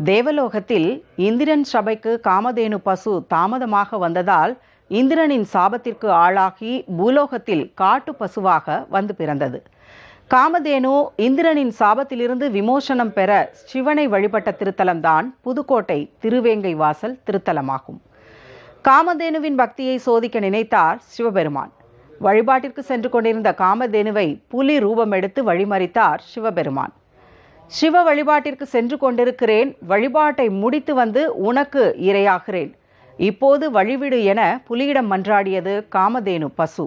தேவலோகத்தில் இந்திரன் சபைக்கு காமதேனு பசு தாமதமாக வந்ததால் இந்திரனின் சாபத்திற்கு ஆளாகி பூலோகத்தில் காட்டு பசுவாக வந்து பிறந்தது. காமதேனு இந்திரனின் சாபத்திலிருந்து விமோசனம் பெற சிவனை வழிபட்ட திருத்தலம்தான் புதுக்கோட்டை திருவேங்கை வாசல் திருத்தலமாகும். காமதேனுவின் பக்தியை சோதிக்க நினைத்தார் சிவபெருமான். வழிபாட்டிற்கு சென்று கொண்டிருந்த காமதேனுவை புலி ரூபம் எடுத்து வழிமறித்தார் சிவபெருமான். சிவ வழிபாட்டிற்கு சென்று கொண்டிருக்கிறேன், வழிபாட்டை முடித்து வந்து உனக்கு இரையாகிறேன், இப்போது வழிவிடு என புலியிடம் மன்றாடியது காமதேனு பசு.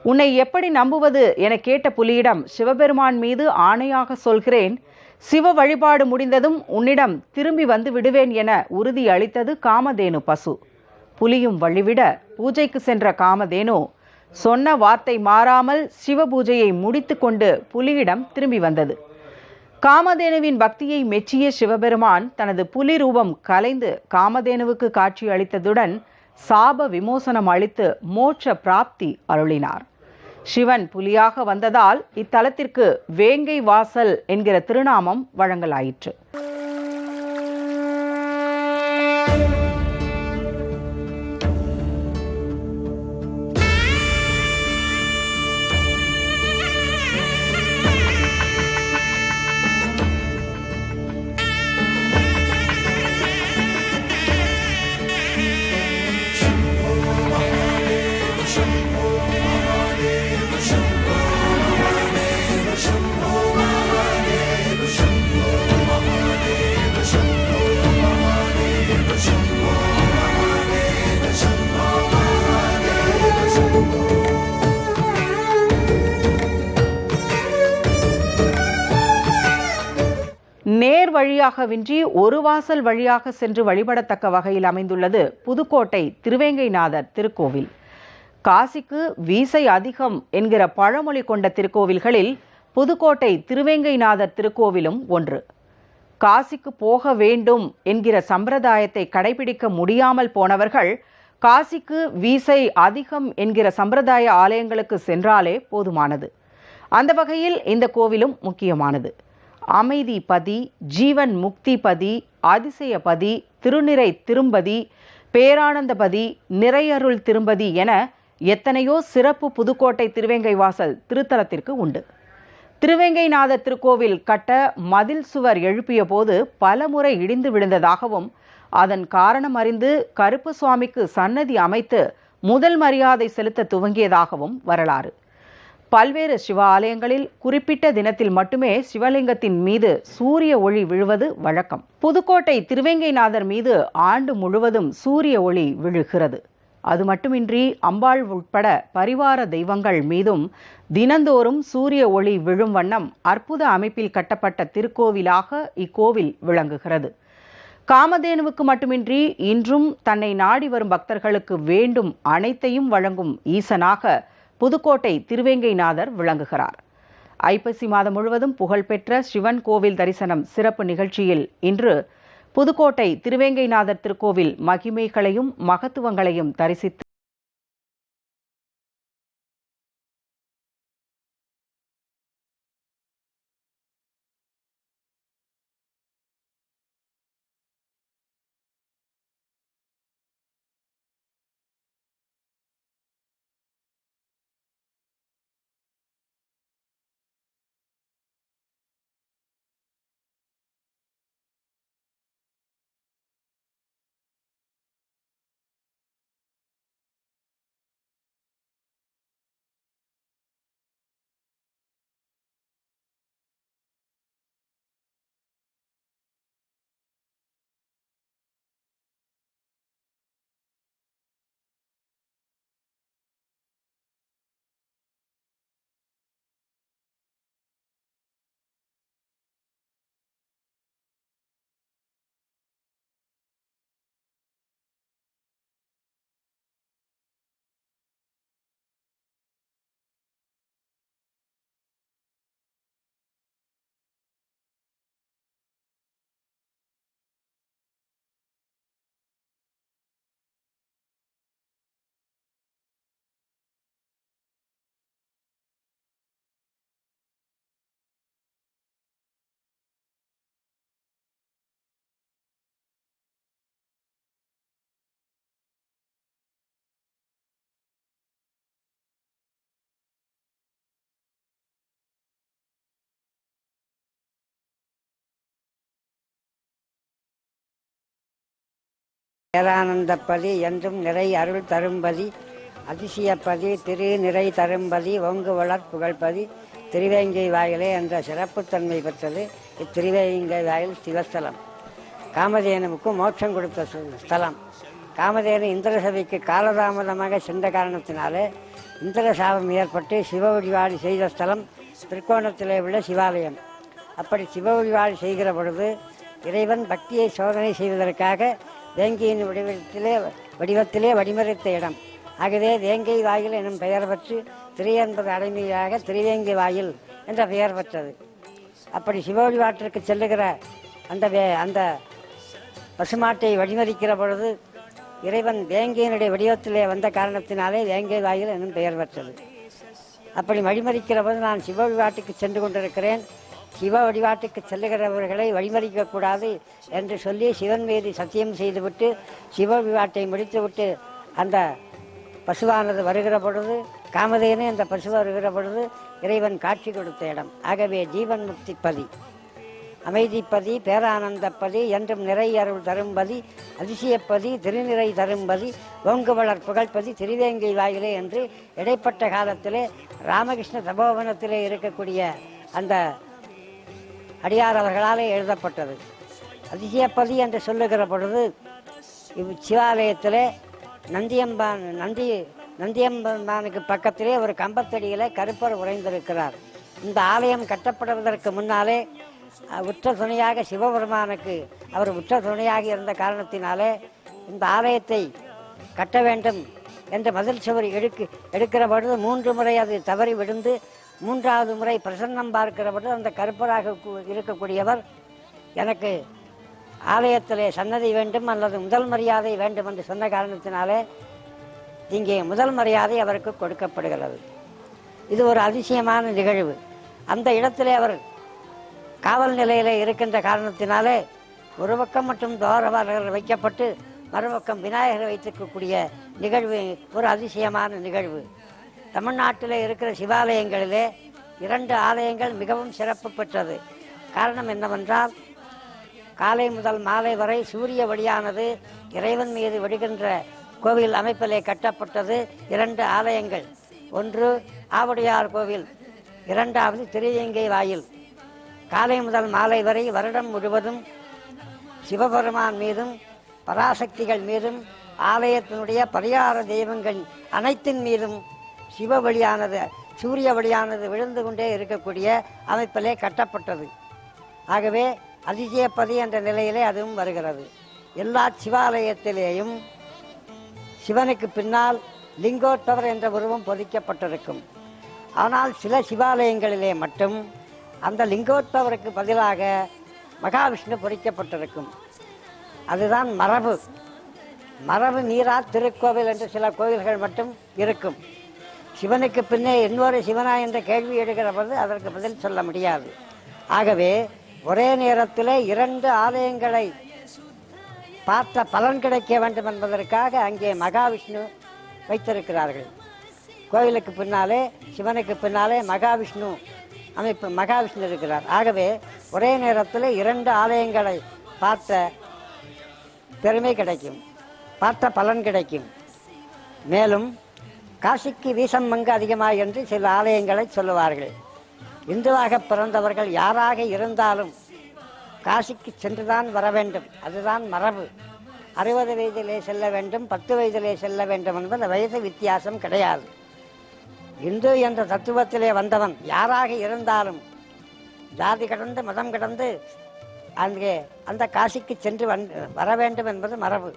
உன்னை எப்படி நம்புவது என கேட்ட புலியிடம் சிவபெருமான் மீது ஆணையாக சொல்கிறேன், சிவ வழிபாடு முடிந்ததும் உன்னிடம் திரும்பி வந்து விடுவேன் என உறுதி அளித்தது காமதேனு பசு. புலியும் வழிவிட பூஜைக்கு சென்ற காமதேனு சொன்ன வார்த்தை மாறாமல் சிவ பூஜையை முடித்து கொண்டு புலியிடம் திரும்பி வந்தது. காமதேனுவின் பக்தியை மெச்சிய சிவபெருமான் தனது புலி ரூபம் கலைந்து காமதேனுவுக்கு காட்சி அளித்ததுடன் சாப விமோசனம் அளித்து மோட்ச பிராப்தி அருளினார். சிவன் புலியாக வந்ததால் இத்தலத்திற்கு வேங்கை வாசல் என்கிற திருநாமம் வழங்கலாயிற்று. நேர் வழியாகவின்றி ஒரு வாசல் வழியாக சென்று வழிபடத்தக்க வகையில் அமைந்துள்ளது புதுக்கோட்டை திருவேங்கைநாதர் திருக்கோவில். காசிக்கு வீசை அதிகம் என்கிற பழமொழி கொண்ட திருக்கோவில்களில் புதுக்கோட்டை திருவேங்கைநாதர் திருக்கோவிலும் ஒன்று. காசிக்கு போக வேண்டும் என்கிற சம்பிரதாயத்தை கடைபிடிக்க முடியாமல் போனவர்கள் காசிக்கு வீசை அதிகம் என்கிற சம்பிரதாய ஆலயங்களுக்கு சென்றாலே போதுமானது. அந்த வகையில் இந்த கோவிலும் முக்கியமானது. அமைதி பதி, ஜீவன் முக்தி பதி, அதிசயபதி, திருநிறை திரும்பதி, பேரானந்தபதி, நிறையருள் திரும்பதி என எத்தனையோ சிறப்பு புதுக்கோட்டை திருவேங்கை வாசல் திருத்தலத்திற்கு உண்டு. திருவேங்கைநாதர் திருக்கோவில் கட்ட மதில் சுவர் எழுப்பிய போது பல முறை இடிந்து விழுந்ததாகவும் அதன் காரணம் அறிந்து கருப்பு சுவாமிக்கு சன்னதி அமைத்து முதல் மரியாதை செலுத்த துவங்கியதாகவும் வரலாறு. பல்வேறு சிவ ஆலயங்களில் குறிப்பிட்ட தினத்தில் மட்டுமே சிவலிங்கத்தின் மீது சூரிய ஒளி விழுவது வழக்கம். புதுக்கோட்டை திருவேங்கைநாதர் மீது ஆண்டு முழுவதும் சூரிய ஒளி விழுகிறது. அது மட்டுமின்றி அம்பாள் உட்பட பரிவார தெய்வங்கள் மீதும் தினந்தோறும் சூரிய ஒளி விழும் வண்ணம் அற்புத அமைப்பில் கட்டப்பட்ட திருக்கோவிலாக இக்கோவில் விளங்குகிறது. காமதேனுவுக்கு மட்டுமின்றி இன்றும் தன்னை நாடி வரும் பக்தர்களுக்கு வேண்டும் அனைத்தையும் வழங்கும் ஈசனாக புதுக்கோட்டை திருவேங்கைநாதர் விளங்குகிறார். ஐப்பசி மாதம் முழுவதும் புகழ்பெற்ற சிவன் கோவில் தரிசனம் சிறப்பு நிகழ்ச்சியில் இன்று புதுக்கோட்டை திருவேங்கைநாதர் திருக்கோவில் மகிமைகளையும் மகத்துவங்களையும் தரிசித்து பேரானந்தப்பதி என்றும் நிறை அருள் தரும்பதி அதிசயப்பதி திரு நிறை தரும்பதி ஓங்கு வளர் புகழ்பதி திருவேங்கை வாயிலே என்ற சிறப்புத்தன்மை பெற்றது இத்திருவேங்கை வாயில் சிவஸ்தலம். காமதேனுவுக்கு மோட்சம் கொடுத்த ஸ்தலம். காமதேனு இந்திர சபைக்கு காலதாமதமாக சென்ற காரணத்தினாலே இந்திர சாபம் ஏற்பட்டு சிவ வழிபாடு செய்த ஸ்தலம் திருக்கோணத்திலே உள்ள சிவாலயம். அப்படி சிவ வழிபாடு செய்கிற பொழுது இறைவன் பக்தியை சோதனை செய்வதற்காக வேங்கையின் வடிவத்திலே வடிமறைத்த இடம். ஆகவே வேங்கை வாயில் எனும் பெயர் பெற்று திரு என்பது அடைமையாக திருவேங்கை வாயில் என்ற பெயர் பெற்றது. அப்படி சிவ வழிபாட்டிற்கு செல்லுகிற அந்த பசுமாட்டை வழிமறிக்கிற பொழுது இறைவன் வேங்கையினுடைய வடிவத்திலே வந்த காரணத்தினாலே வேங்கை வாயில் எனும் பெயர் பெற்றது. அப்படி வழிமறிக்கிற போது நான் சிவ வழிபாட்டுக்கு சென்று கொண்டிருக்கிறேன், சிவ வழிபாட்டுக்கு செல்லுகிறவர்களை வழிமறிக்கக்கூடாது என்று சொல்லி சிவன் மீது சத்தியம் செய்துவிட்டு சிவ வழிபாட்டை முடித்துவிட்டு அந்த பசுவானது வருகிற பொழுது காமதேனு அந்த பசு வருகிற பொழுது இறைவன் காட்சி கொடுத்த இடம். ஆகவே ஜீவன் முக்திப்பதி, அமைதிப்பதி, பேரானந்தப்பதி, என்றும் நிறை அருள் தரும்பதி, அதிசயப்பதி, திருநிறை தரும்பதி, ஓங்கு வளர் புகழ்பதி, திருவேங்கை வாயிலே என்று இடைப்பட்ட காலத்திலே ராமகிருஷ்ண தபோவனத்திலே இருக்கக்கூடிய அந்த அடியார் அவர்களாலே எழுதப்பட்டது. அதிசயப்பதி என்று சொல்லுகிற பொழுது சிவாலயத்திலே நந்தியம்பனுக்கு பக்கத்திலே ஒரு கம்பத்தடியிலே கருப்பர் உறைந்திருக்கிறார். இந்த ஆலயம் கட்டப்படுவதற்கு முன்னாலே உற்ற துணையாக சிவபெருமானுக்கு அவர் உற்ற துணையாக இருந்த காரணத்தினாலே இந்த ஆலயத்தை கட்ட வேண்டும் என்ற மதில் சுவர் எடுக்கிற பொழுது 3 முறை அது தவறி விழுந்து 3வது முறை பிரசன்னம் பார்க்கிற பொழுது அந்த கருப்பராக இருக்கக்கூடியவர் எனக்கு ஆலயத்திலே சன்னதி வேண்டும் அல்லது முதல் மரியாதை வேண்டும் என்று சொன்ன காரணத்தினாலே இங்கே முதல் மரியாதை அவருக்கு கொடுக்கப்படுகிறது. இது ஒரு அதிசயமான நிகழ்வு. அந்த இடத்திலே அவர் காவல் நிலையில் இருக்கின்ற காரணத்தினாலே ஒரு பக்கம் மட்டும் துவாரபாலகர் வைக்கப்பட்டு மறுபக்கம் விநாயகர் வைத்திருக்கக்கூடிய நிகழ்வு ஒரு அதிசயமான நிகழ்வு. தமிழ்நாட்டில் இருக்கிற சிவாலயங்களிலே 2 ஆலயங்கள் மிகவும் சிறப்பு பெற்றது. காரணம் என்னவென்றால் காலை முதல் மாலை வரை சூரிய வழியானது இறைவன் மீது விடுகின்ற கோவில் அமைப்பிலே கட்டப்பட்டது 2 ஆலயங்கள். ஒன்று ஆவுடையார் கோவில், 2வது திருவேங்கை வாயில். காலை முதல் மாலை வரை வருடம் முழுவதும் சிவபெருமான் மீதும் பராசக்திகள் மீதும் ஆலயத்தினுடைய பரிகார தெய்வங்கள் அனைத்தின் மீதும் சிவ வழியானது சூரிய வழியானது விழுந்து கொண்டே இருக்கக்கூடிய அமைப்பிலே கட்டப்பட்டது. ஆகவே அதிசயப்பதி என்ற நிலையிலே அதுவும் வருகிறது. எல்லா சிவாலயத்திலேயும் சிவனுக்கு பின்னால் லிங்கோத்பவர் என்ற உருவம் பொதிக்கப்பட்டிருக்கும். ஆனால் சில சிவாலயங்களிலே மட்டும் அந்த லிங்கோத்பவருக்கு பதிலாக மகாவிஷ்ணு பொறிக்கப்பட்டிருக்கும். அதுதான் மரபு நீரா திருக்கோவில் என்று சில கோவில்கள் மட்டும் இருக்கும். சிவனுக்கு பின்னே இன்னொரு சிவனா என்ற கேள்வி எடுக்கிற போது அதற்கு பதில் சொல்ல முடியாது. ஆகவே ஒரே நேரத்தில் 2 ஆலயங்களை பார்த்த பலன் கிடைக்க வேண்டும் என்பதற்காக அங்கே மகாவிஷ்ணு வைத்திருக்கிறார்கள். கோவிலுக்கு பின்னாலே சிவனுக்கு பின்னாலே மகாவிஷ்ணு இருக்கிறார். ஆகவே ஒரே நேரத்தில் 2 ஆலயங்களை பார்த்த பெருமை கிடைக்கும், பார்த்த பலன் கிடைக்கும். மேலும் காசிக்கு வீசம் மங்கு அதிகமாக என்று சில ஆலயங்களை சொல்லுவார்கள். இந்துவாக பிறந்தவர்கள் யாராக இருந்தாலும் காசிக்கு சென்றுதான் வர வேண்டும், அதுதான் மரபு. 60 வயதிலே செல்ல வேண்டும், 10 வயதிலே செல்ல வேண்டும் என்பது வயது வித்தியாசம் கிடையாது. இந்து என்ற தத்துவத்திலே வந்தவன் யாராக இருந்தாலும் ஜாதி கடந்து மதம் கடந்து அங்கே அந்த காசிக்கு சென்று வர வேண்டும் என்பது மரபு.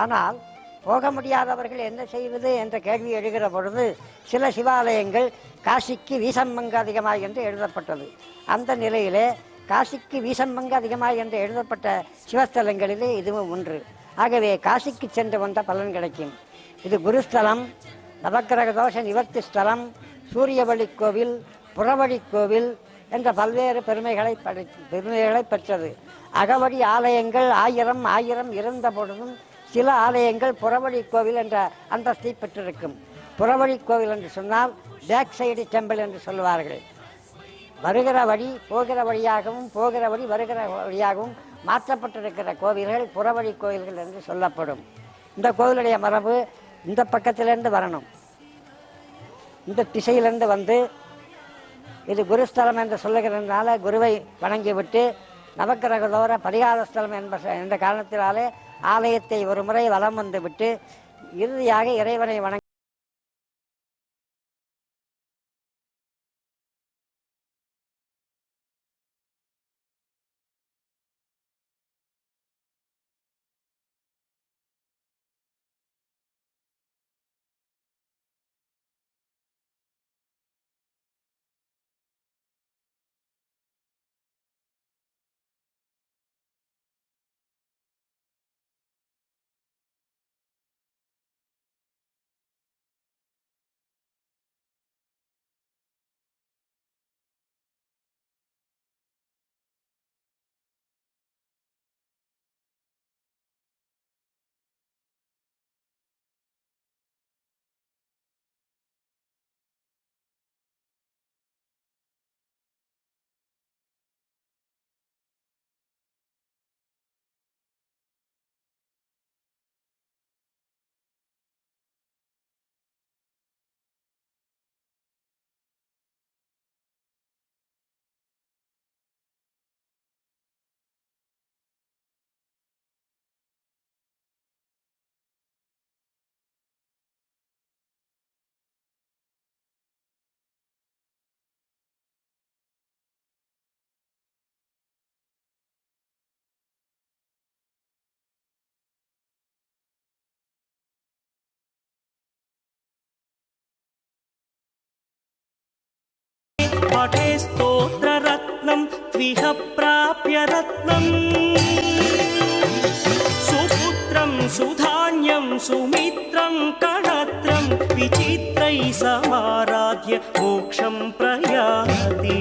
ஆனால் போக முடியாதவர்கள் என்ன செய்வது என்ற கேள்வி எழுகிற பொழுது சில சிவாலயங்கள் காசிக்கு வீசம்மங்கு அதிகமாக என்று எழுதப்பட்டது. அந்த நிலையிலே காசிக்கு வீசம்மங்கு அதிகமாக என்று எழுதப்பட்ட சிவஸ்தலங்களிலே இதுவும் ஒன்று. ஆகவே காசிக்கு சென்று வந்த பலன் கிடைக்கும். இது குருஸ்தலம், நவக்கிரக தோஷ நிவர்த்தி ஸ்தலம், சூரியவழி கோவில், புறவழி கோவில் என்ற பல்வேறு பெருமைகளை பெற்றது. அகவழி ஆலயங்கள் 1000 இருந்த பொழுதும் சில ஆலயங்கள் புறவழி கோவில் என்ற அந்தஸ்தை பெற்றிருக்கும். புறவழி கோவில் என்று சொன்னால் பேக் சைடு டெம்பிள் என்று சொல்லுவார்கள். வருகிற வழி போகிற வழியாகவும் போகிற வழி வருகிற வழியாகவும் மாற்றப்பட்டிருக்கிற கோவில்கள் புறவழி கோவில்கள் என்று சொல்லப்படும். இந்த கோவிலுடைய மரபு இந்த பக்கத்திலேருந்து வரணும், இந்த திசையிலிருந்து வந்து இது குருஸ்தலம் என்று சொல்லுகிறதுனால குருவை வணங்கிவிட்டு நவக்கிரகதோர பரிகாரஸ்தலம் என்ற காரணத்தினாலே ஆலயத்தை ஒரு முறை வலம் வந்து விட்டு இறுதியாக இறைவனை வணங்கி पाठे स्तोत्ररत्नं त्विह प्राप्य रत्नं सुपुत्रं सुधान्यं सुमित्रं कणत्रं विचित्रै समाराध्य मोक्षं प्रयाति।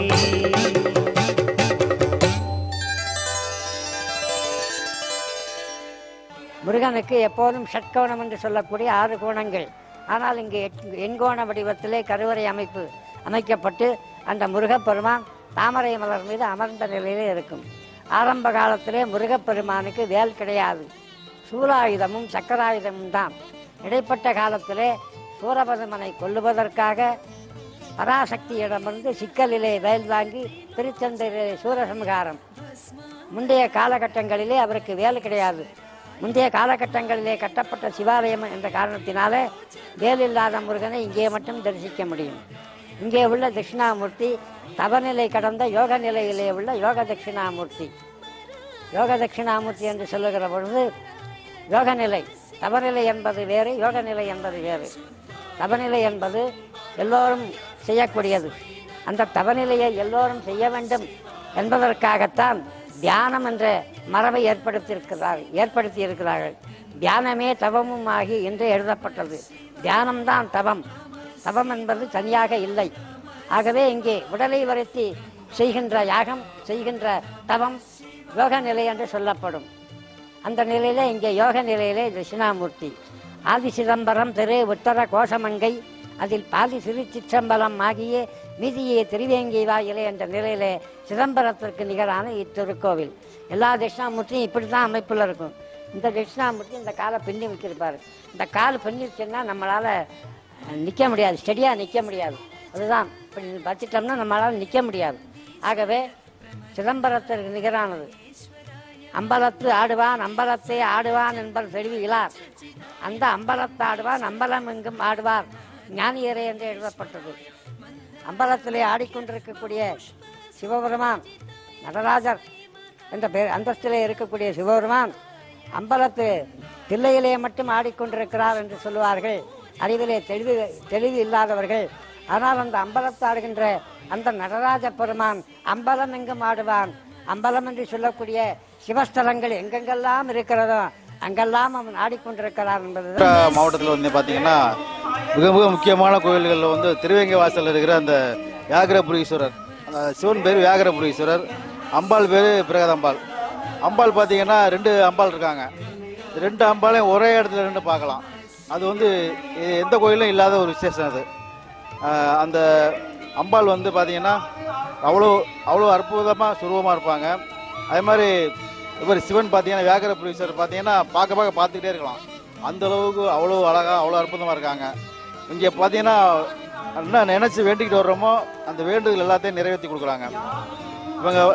முருகனுக்கு எப்போதும் ஷட்கோணம் என்று சொல்லக்கூடிய 6 கோணங்கள். ஆனால் இங்கு எண்கோண வடிவத்திலே கருவறை அமைக்கப்பட்டு அந்த முருகப்பெருமான் தாமரை மலர் மீது அமர்ந்த நிலையிலே இருக்கும். ஆரம்ப காலத்திலே முருகப்பெருமானுக்கு வேல் கிடையாது, சூலாயுதமும் சக்கராயுதமும் தான். இடைப்பட்ட காலத்திலே சூரபதுமனை கொல்லுவதற்காக பராசக்தியிடமிருந்து சிக்கலிலே வேல் வாங்கி திருச்செந்தூரிலே சூரசம்ஹாரம். முந்தைய காலகட்டங்களிலே அவருக்கு வேல் கிடையாது. முந்தைய காலகட்டங்களிலே கட்டப்பட்ட சிவாலயம் என்ற காரணத்தினாலே வேல் இல்லாத முருகனை இங்கே மட்டும் தரிசிக்க முடியும். இங்கே உள்ள தட்சிணாமூர்த்தி தவநிலை கடந்த யோக நிலையிலே உள்ள யோக தட்சிணாமூர்த்தி. யோக தட்சிணாமூர்த்தி என்று சொல்லுகிற பொழுது யோகநிலை, தவநிலை என்பது வேறு, யோக நிலை என்பது வேறு. தவநிலை என்பது எல்லோரும் செய்யக்கூடியது. அந்த தவநிலையை எல்லோரும் செய்ய வேண்டும் என்பதற்காகத்தான் தியானம் என்ற மரபை ஏற்படுத்தி இருக்கிறார்கள். தியானமே தவமும் ஆகி என்று எழுதப்பட்டது. தியானம்தான் தவம், தவம் என்பது தனியாக இல்லை. ஆகவே இங்கே உடலை வருத்தி செய்கின்ற யாகம், செய்கின்ற தவம் யோக நிலை என்று சொல்லப்படும். அந்த நிலையிலே இங்கே யோக நிலையிலே தட்சிணாமூர்த்தி. ஆதி சிதம்பரம் திரு உத்தர கோஷமங்கை அதில் பாதி சிறு சிற்றம்பலம் ஆகிய மீதியே திருவேங்கை வாயிலே என்ற நிலையிலே சிதம்பரத்திற்கு நிகரான இத்திருக்கோவில். எல்லா தட்சிணாமூர்த்தியும் இப்படி தான் அமைப்பில் இருக்கும். இந்த தட்சிணாமூர்த்தி இந்த காலை பின்னி வச்சிருப்பார். இந்த கால் பின்னிருச்சுன்னா நம்மளால் நிற்க முடியாது, ஸ்டெடியாக நிற்க முடியாது. அதுதான் இப்படி வச்சிட்டோம்னா நம்மளால் நிற்க முடியாது. ஆகவே சிதம்பரத்திற்கு நிகரானது. அம்பலத்து ஆடுவான் அம்பலத்தை ஆடுவான் என்பர் தெரிவிக்கிறார். அந்த அம்பலத்து ஆடுவான் அம்பலம் எங்கும் ஆடுவார் ஞானியரே என்று எழுதப்பட்டது. அம்பலத்திலே ஆடிக்கொண்டிருக்கக்கூடிய சிவபெருமான் நடராஜர் என்ற அந்தஸ்திலே இருக்கக்கூடிய சிவபெருமான் அம்பலத்து தில்லையிலே மட்டும் ஆடிக்கொண்டிருக்கிறார் என்று சொல்லுவார்கள் அறிவிலே தெளிவு இல்லாதவர்கள். ஆனால் அந்த அம்பலத்து ஆடுகின்ற அந்த நடராஜ பெருமான் அம்பலம் எங்கும் ஆடுவான். அம்பலம் என்று சொல்லக்கூடிய சிவஸ்தலங்கள் எங்கெங்கெல்லாம் இருக்கிறதோ அங்கெல்லாம் அவன் ஆடிக்கொண்டிருக்கிறார் என்பது. மாவட்டத்தில் வந்து பார்த்தீங்கன்னா மிக மிக முக்கியமான கோயில்களில் வந்து திருவேங்கை வாசலில் இருக்கிற அந்த வியாகரபுரீஸ்வரர், அந்த சிவன் பேர் வியாகரபுரீஸ்வரர், அம்பாள் பேர் பிரகதம்பாள். அம்பாள் பார்த்தீங்கன்னா 2 அம்பாள் இருக்காங்க. 2 அம்பாலையும் ஒரே இடத்துல 2 பார்க்கலாம். அது வந்து எந்த கோயிலும் இல்லாத ஒரு விசேஷம். அது அந்த அம்பாள் வந்து பார்த்தீங்கன்னா அவ்வளோ அற்புதமாக சுரூபமாக இருப்பாங்க. அதே மாதிரி இவர் சிவன் பார்த்தீங்கன்னா வியாகரபுரீஸ்வரர் பார்த்தீங்கன்னா பார்த்துக்கிட்டே இருக்கலாம். அந்த அளவுக்கு அவ்வளோ அழகாக அவ்வளோ அற்புதமாக இருக்காங்க. இங்கே பார்த்தீங்கன்னா என்ன நினச்சி வேண்டிக்கிட்டு வர்றோமோ அந்த வேண்டுதல் எல்லாத்தையும் நிறைவேற்றி கொடுக்குறாங்க.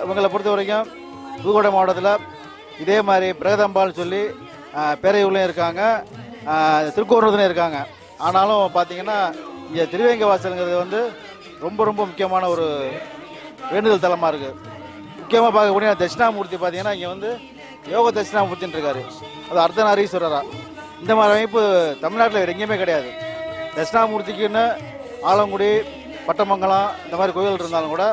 இவங்களை பொறுத்த வரைக்கும் புதுக்கோட்டை மாவட்டத்தில் இதே மாதிரி பிரகதம்பால் சொல்லி பேரையூர்லையும் இருக்காங்க, திருக்கோணத்துலையும் இருக்காங்க. ஆனாலும் பார்த்தீங்கன்னா இங்கே திருவேங்க வாசலுங்கிறது வந்து ரொம்ப ரொம்ப முக்கியமான ஒரு வேண்டுதல் தலமாக இருக்குது. முக்கியமாக பார்க்கக்கூடிய தட்சிணாமூர்த்தி பார்த்தீங்கன்னா இங்கே வந்து யோக தட்சிணாமூர்த்தின்னு இருக்காரு. அது அர்த்தநாரீஸ்வரரா. இந்த மாதிரி அமைப்பு தமிழ்நாட்டில் வேறு எங்கேயுமே கிடையாது. தட்சிணாமூர்த்திக்குன்னு ஆலங்குடி, பட்டமங்கலம் இந்த மாதிரி கோயில் இருந்தாலும் கூட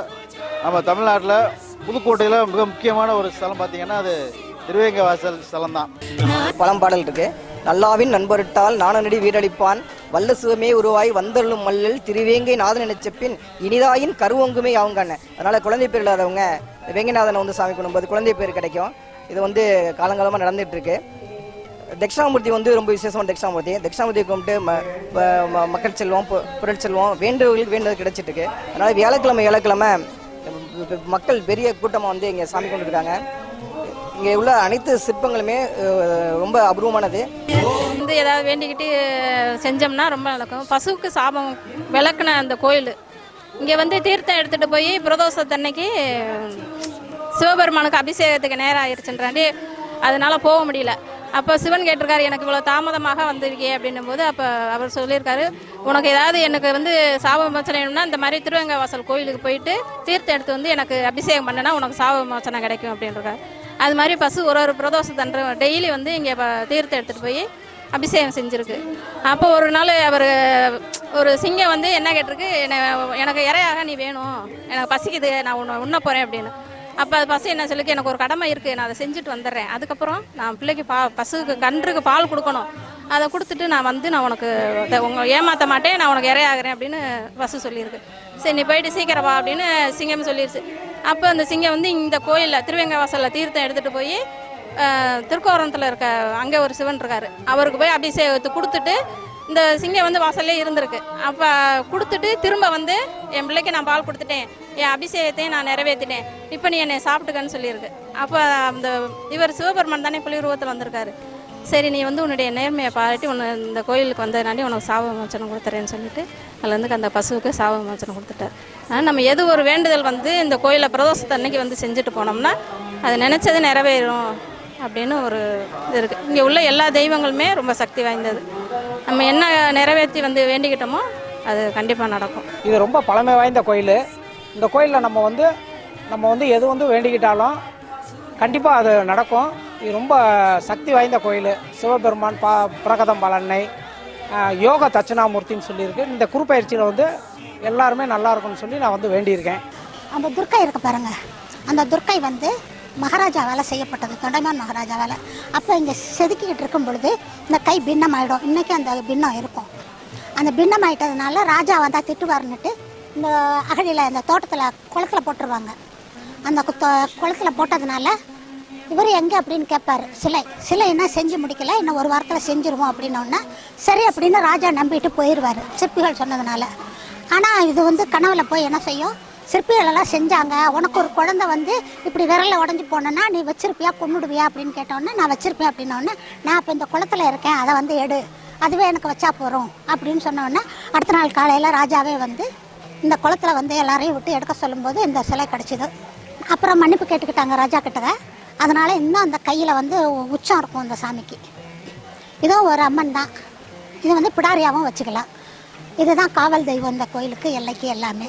நம்ம தமிழ்நாட்டில் புதுக்கோட்டையில் மிக முக்கியமான ஒரு ஸ்தலம் பார்த்தீங்கன்னா அது திருவேங்க வாசல் ஸ்தலம் தான். பழம்பாடல் இருக்கு. நல்லாவின் நண்பருட்டால் நாணநடி வீரளிப்பான் வல்ல சிவமே உருவாய் வந்தள்ளும் மல்லல் திருவேங்கை நாதன் நினைச்சப்பின் இனிதாயின் கருவங்குமே ஆகுங்கண்ண. அதனால குழந்தை பேர் இல்லாதவங்க வேங்கநாதனை வந்து சாமி கும்பிடும்போது குழந்தை பேர் கிடைக்கும். இது வந்து காலங்காலமாக நடந்துட்டு இருக்கு. தட்சிணாமூர்த்தி வந்து ரொம்ப விசேஷமான தட்சிணாமூர்த்தி கும்பிட்டு மக்கள் செல்வம், பொருள் செல்வம் வேண்டுதல் கிடைச்சிட்டு இருக்கு. அதனால வியாழக்கிழமை மக்கள் பெரிய கூட்டமாக வந்து இங்கே சாமி கொண்டுருக்காங்க. இங்கே உள்ள அனைத்து சிற்பங்களுமே ரொம்ப அபூர்வமானது. வந்து ஏதாவது வேண்டிக்கிட்டு செஞ்சோம்னா ரொம்ப நடக்கும். பசுவுக்கு சாபம் விளக்குன அந்த கோயில் இங்கே வந்து தீர்த்தம் எடுத்துகிட்டு போய் பிரதோஷத்தன்னைக்கு சிவபெருமானுக்கு அபிஷேகத்துக்கு நேரம் ஆயிடுச்சுன்றாண்டி அதனால போக முடியல. அப்போ சிவன் கேட்டிருக்காரு, எனக்கு இவ்வளோ தாமதமாக வந்திருக்கே அப்படின்னும் போது அப்போ அவர் சொல்லியிருக்காரு, உனக்கு ஏதாவது எனக்கு வந்து சாப விமோசனம்னா இந்த மாதிரி திருவேங்க வாசல் கோயிலுக்கு போயிட்டு தீர்த்தம் எடுத்து வந்து எனக்கு அபிஷேகம் பண்ணனா உனக்கு சாப விமோசனம் கிடைக்கும் அப்படின்றாரு. அது மாதிரி பசு ஒரு பிரதோஷத்தன்று டெய்லி வந்து இங்கே தீர்த்தம் எடுத்துகிட்டு போய் அபிஷேகம் செஞ்சுருக்கு. அப்போ ஒரு நாள் அவர் ஒரு சிங்கம் வந்து என்ன கேட்டிருக்கு, எனக்கு இறையாக நீ வேணும், எனக்கு பசிக்குது, நான் உண்ண போகிறேன் அப்படின்னு. அப்போ அது பசு என்ன சொல்லிக்கு, எனக்கு ஒரு கடமை இருக்குது, நான் அதை செஞ்சுட்டு வந்துடுறேன், அதுக்கப்புறம் நான் பிள்ளைக்கு பசுக்கு கன்றுக்கு பால் கொடுக்கணும், அதை கொடுத்துட்டு நான் வந்து நான் உனக்கு ஏமாற்ற மாட்டேன், நான் உனக்கு இறையாகிறேன் அப்படின்னு பசு சொல்லியிருக்கு. சரி நீ போயிட்டு சீக்கிரம் வா அப்படின்னு சிங்கம் சொல்லிடுச்சு. அப்போ அந்த சிங்கம் வந்து இந்த கோயிலில் திருவேங்க வாசலில் தீர்த்தம் எடுத்துகிட்டு போய் திருக்கோணத்தில் இருக்க அங்கே ஒரு சிவன் இருக்கார், அவருக்கு போய் அபிஷேகத்தை கொடுத்துட்டு இந்த சிங்கம் வந்து வாசல்லே இருந்திருக்கு. அப்போ கொடுத்துட்டு திரும்ப வந்து என் பிள்ளைக்கு நான் பால் கொடுத்துட்டேன், என் அபிஷேகத்தையும் நான் நிறைவேற்றிட்டேன், இப்போ நீ என்னை சாப்பிட்டுக்கன்னு சொல்லியிருக்கு. அப்போ அந்த இவர் சிவபெருமான் தானே புலி உருவத்தில் வந்திருக்காரு. சரி நீ வந்து உன்னுடைய நேர்மையை பாராட்டி இந்த கோயிலுக்கு வந்ததுனாடி உனக்கு சாப விமோசனம் கொடுத்துறேன்னு சொல்லிட்டு அதில் வந்து அந்த பசுவுக்கு சாப விமோசனம் கொடுத்துட்டார். ஆனால் நம்ம எது ஒரு வேண்டுதல் வந்து இந்த கோயிலில் பிரதோஷத்து அன்னைக்கு வந்து செஞ்சுட்டு போனோம்னா அது நினச்சது நிறைவேறும் அப்படின்னு ஒரு இது இருக்குது. இங்கே உள்ள எல்லா தெய்வங்களுமே ரொம்ப சக்தி வாய்ந்தது. நம்ம என்ன நிறைவேற்றி வந்து வேண்டிக்கிட்டோமோ அது கண்டிப்பாக நடக்கும். இது ரொம்ப பழமை வாய்ந்த கோயில். இந்த கோயிலில் நம்ம வந்து எது வந்து வேண்டிக்கிட்டாலும் கண்டிப்பாக அது நடக்கும். இது ரொம்ப சக்தி வாய்ந்த கோயில். சிவபெருமான் பிரகதம்பால் அன்னை, யோக தட்சிணாமூர்த்தின்னு சொல்லியிருக்கு. இந்த குருப்பயிற்சியில் வந்து எல்லாருமே நல்லா இருக்கும்னு சொல்லி நான் வந்து வேண்டியிருக்கேன். அந்த துர்க்கை இருக்கு பாருங்க, அந்த துர்க்கை வந்து மகாராஜாவால் செய்யப்பட்டது, தொண்டைமான் மகாராஜாவால். அப்போ இங்கே செதுக்கிக்கிட்டு இருக்கும் பொழுது இந்த கை பின்னம் ஆகிடும். இன்றைக்கி அந்த பின்னம் இருக்கும். அந்த பின்னம் ஆகிட்டதுனால ராஜா வந்தால் திட்டுவாருன்னுட்டு இந்த அகழியில் இந்த தோட்டத்தில் குளத்தில் போட்டுருவாங்க. அந்த குளத்தில் போட்டதுனால இவர் எங்கே அப்படின்னு கேட்பார். சிலை என்ன செஞ்சு முடிக்கல, இன்னும் ஒரு வாரத்தில் செஞ்சுருவோம் அப்படின்னோடனே சரி அப்படின்னு ராஜா நம்பிட்டு போயிடுவார் சிற்பிகள் சொன்னதுனால. ஆனால் இது வந்து கனவுல போய் என்ன செய்யும், சிற்பிகளெல்லாம் செஞ்சாங்க, உனக்கு ஒரு குழந்தை வந்து இப்படி விரலில் உடஞ்சி போனேன்னா நீ வச்சிருப்பியா கொண்டுடுவியா அப்படின்னு கேட்டோன்னே நான் வச்சிருப்பேன் அப்படின்னோடனே நான் இப்போ இந்த குளத்தில் இருக்கேன், அதை வந்து எடு, அதுவே எனக்கு வச்சா போகிறோம் அப்படின்னு சொன்னோடனே அடுத்த நாள் காலையில் ராஜாவே வந்து இந்த குளத்தில் வந்து எல்லாரையும் விட்டு எடுக்க சொல்லும்போது இந்த சிலை கிடச்சிது. அப்புறம் மன்னிப்பு கேட்டுக்கிட்டாங்க ராஜா கிட்ட. அதனால் இன்னும் அந்த கையில் வந்து உச்சம் இருக்கும் அந்த சாமிக்கு. இதுவும் ஒரு அம்மன் தான். இது வந்து பிடாரியாகவும் வச்சுக்கலாம். இதுதான் காவல் தெய்வம் இந்த கோயிலுக்கு எல்லைக்கு எல்லாமே.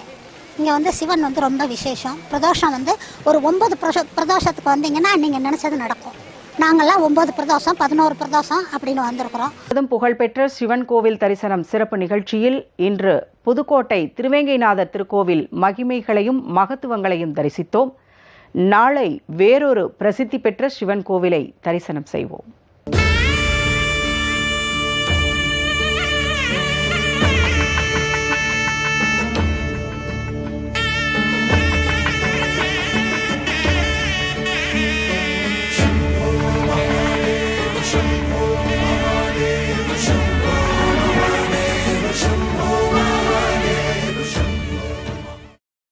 இங்கே வந்து சிவன் வந்து ரொம்ப விசேஷம். பிரதோஷம் வந்து ஒரு 9 பிரதோஷத்துக்கு வந்தீங்கன்னா நீங்கள் நினச்சது நடக்கும். நாங்கள்லாம் 9 பிரதோஷம் 11 பிரதோஷம் அப்படின்னு வந்திருக்கிறோம். புகழ்பெற்ற சிவன் கோவில் தரிசனம் சிறப்பு நிகழ்ச்சியில் இன்று புதுக்கோட்டை திருவேங்கைநாதர் திருக்கோவில் மகிமைகளையும் மகத்துவங்களையும் தரிசித்தோம். நாளை வேறொரு பிரசித்தி பெற்ற சிவன் கோவிலை தரிசனம் செய்வோம். Shambho Mahadev, Shambho Mahadev, Shambho